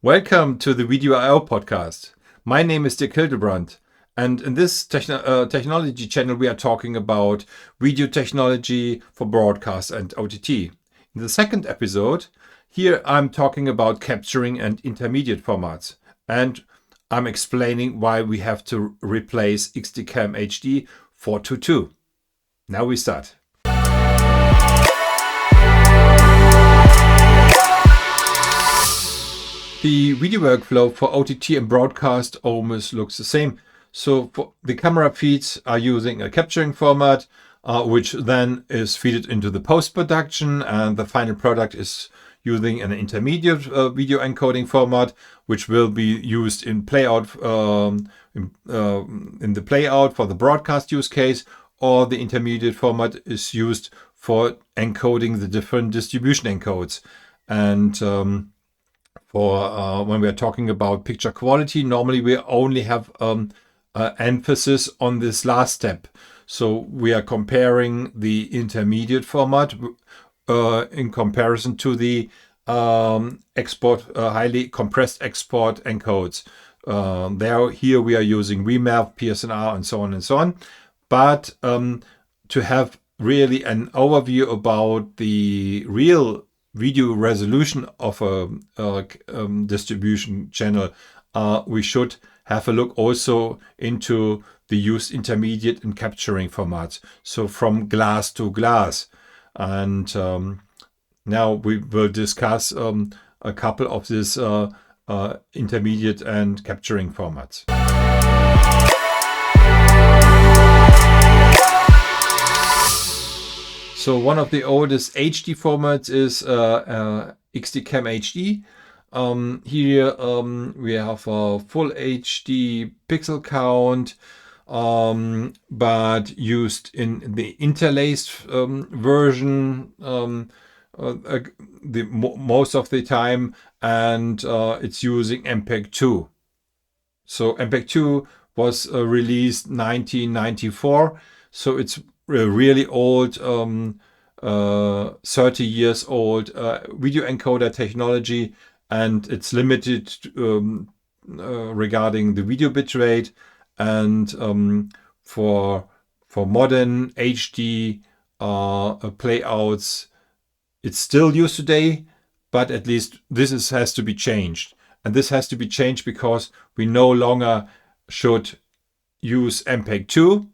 Welcome to the VideoIO Podcast. My name is Dirk Hildebrand, and in this technology channel we are talking about video technology for broadcast and OTT. In the second episode, here I'm talking about capturing and intermediate formats, and I'm explaining why we have to replace XDCAM HD 422. Now we start. The video workflow for OTT and broadcast almost looks the same. So for the camera feeds are using a capturing format, which then is fed into the post-production, and the final product is using an intermediate video encoding format, which will be used in Playout, in the Playout for the broadcast use case, or the intermediate format is used for encoding the different distribution encodes. And for when we are talking about picture quality, normally we only have emphasis on this last step. So we are comparing the intermediate format in comparison to the highly compressed export encodes. Here we are using VMAP, PSNR, and so on and so on. But to have really an overview about the real video resolution of a distribution channel, we should have a look also into the used intermediate and capturing formats, so from glass to glass. And now we will discuss a couple of these intermediate and capturing formats. So one of the oldest HD formats is XDCAM HD. Here we have a full HD pixel count, but used in the interlaced version most of the time, and it's using MPEG 2. So MPEG 2 was released 1994, so it's really old, 30 years old video encoder technology, and it's limited regarding the video bitrate. And for modern HD playouts, it's still used today, but at least this has to be changed. And this has to be changed because we no longer should use MPEG 2.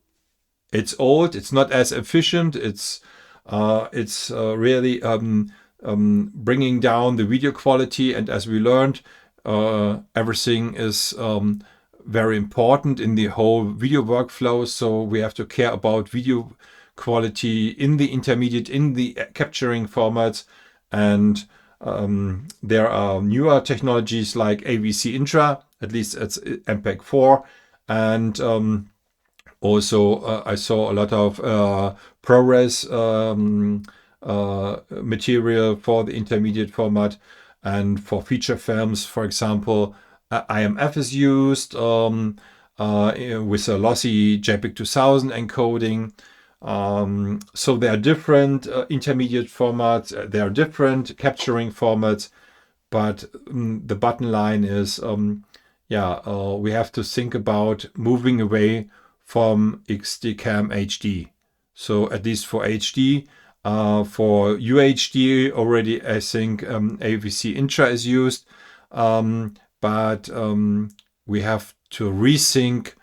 It's old. It's not as efficient. It's really bringing down the video quality. And as we learned, everything is very important in the whole video workflow. So we have to care about video quality in the intermediate, in the capturing formats. And there are newer technologies like AVC Intra. At least it's MPEG 4, and also, I saw a lot of ProRes material for the intermediate format, and for feature films, for example, IMF is used with a lossy JPEG 2000 encoding. So there are different intermediate formats, there are different capturing formats, but the bottom line is, we have to think about moving away from XDCAM HD. So at least for HD, for UHD already, I think AVC Intra is used, but we have to rethink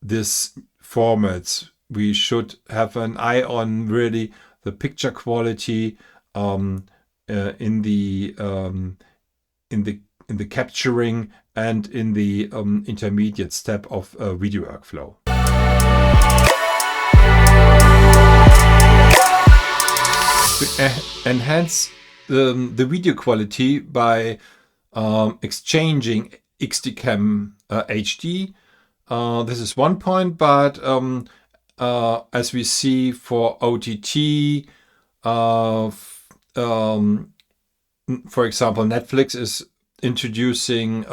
these formats. We should have an eye on really the picture quality in the capturing and in the intermediate step of video workflow. To enhance the video quality by exchanging XDCAM HD, this is one point, but as we see for OTT, for example, Netflix is introducing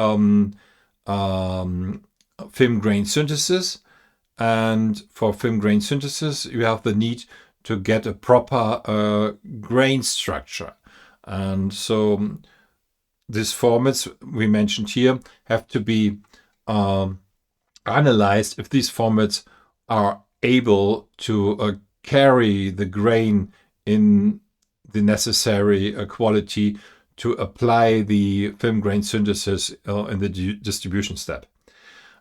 film grain synthesis, and for film grain synthesis you have the need to get a proper grain structure, and so these formats we mentioned here have to be analyzed if these formats are able to carry the grain in the necessary quality to apply the film grain synthesis in the distribution step.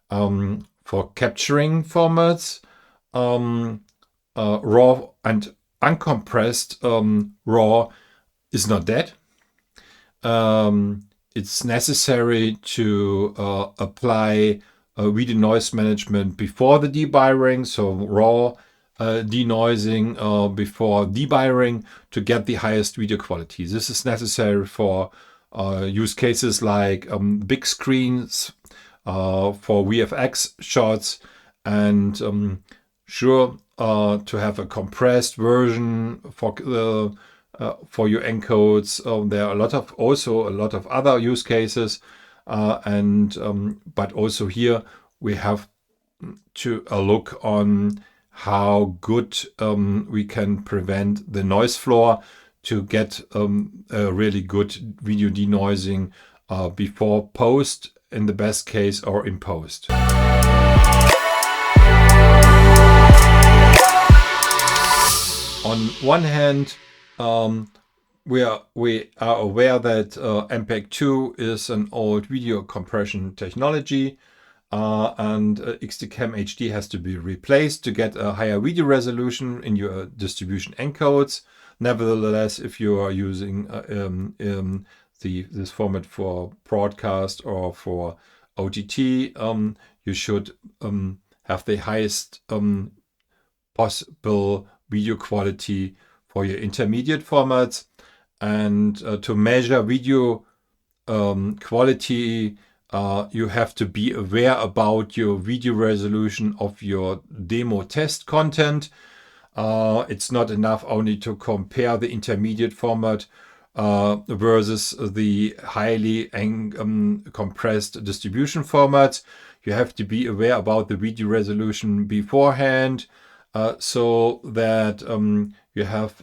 For capturing formats, raw and uncompressed raw is not dead. It's necessary to apply video noise management before the deburring, so raw denoising before deburring to get the highest video quality. This is necessary for use cases like big screens, for VFX shots, and to have a compressed version for your encodes. There are a lot of other use cases, but also here we have to look on how good we can prevent the noise floor to get a really good video denoising before post, in the best case, or in post. On one hand, we are aware that MPEG-2 is an old video compression technology, and XDCAM HD has to be replaced to get a higher video resolution in your distribution encodes. Nevertheless, if you are using this format for broadcast or for OTT, you should have the highest possible video quality for your intermediate formats. And to measure video quality, you have to be aware about your video resolution of your demo test content. It's not enough only to compare the intermediate format versus the highly compressed distribution formats. You have to be aware about the video resolution beforehand, so that you have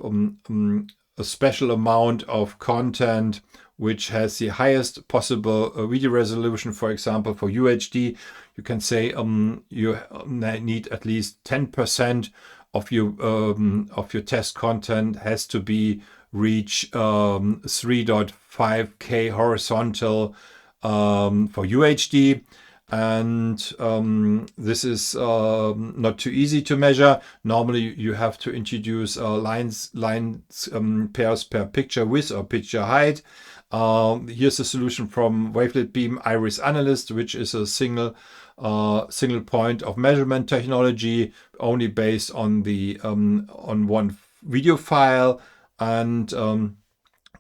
a special amount of content which has the highest possible video resolution. For example, for UHD, you can say you need at least 10% of your test content has to be reach 3.5K horizontal for UHD. And this is not too easy to measure. Normally, you have to introduce lines pairs per picture width or picture height. Here's a solution from Wavelet Beam Iris Analyst, which is a single point of measurement technology, only based on the on one video file. And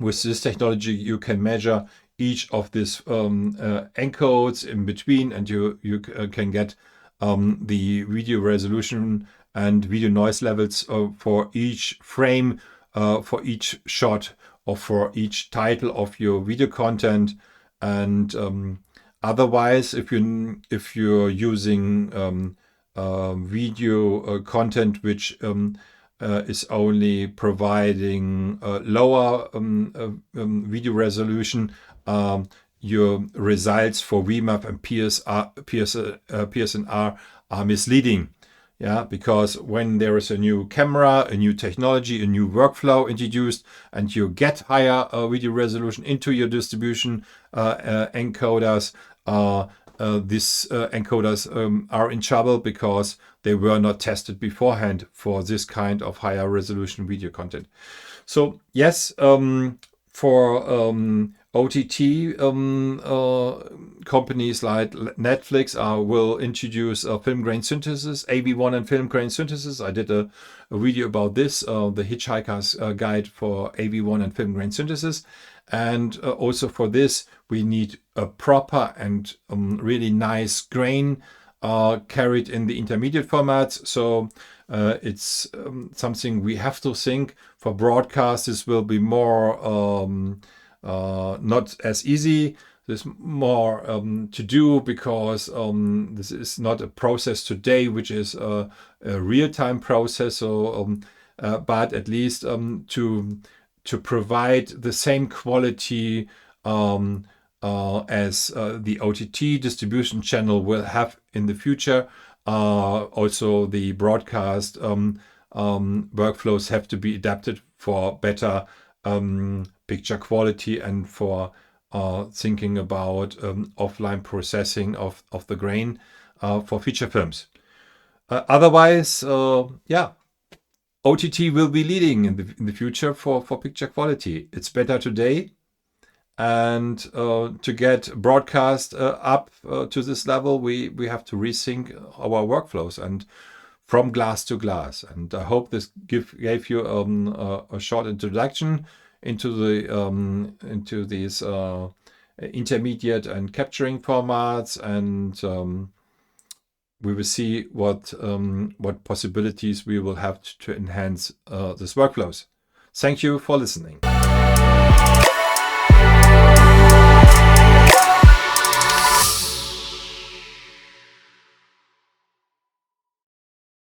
with this technology, you can measure each of these encodes in between, and you can get the video resolution and video noise levels for each frame, for each shot, or for each title of your video content. And otherwise, if you're using video content which is only providing lower video resolution, your results for VMAP and PSNR are misleading. Yeah, because when there is a new camera, a new technology, a new workflow introduced, and you get higher video resolution into your distribution encoders, these encoders are in trouble because they were not tested beforehand for this kind of higher resolution video content. So yes, for OTT companies like Netflix will introduce film grain synthesis, AV1 and film grain synthesis. I did a video about this, the Hitchhiker's Guide for AV1 and film grain synthesis. And also for this, we need a proper and really nice grain carried in the intermediate formats. So it's something we have to think. For broadcast, this will be more not as easy. There's more to do because this is not a process today, which is a real-time process. So, but at least to provide the same quality as the OTT distribution channel will have in the future. Also, the broadcast workflows have to be adapted for better picture quality and for thinking about offline processing of the grain for feature films. Otherwise, OTT will be leading in the future for picture quality. It's better today, and to get broadcast up to this level, we have to rethink our workflows and from glass to glass. And I hope this gave you a short introduction into these intermediate and capturing formats, and we will see what possibilities we will have to enhance these workflows. Thank you for listening.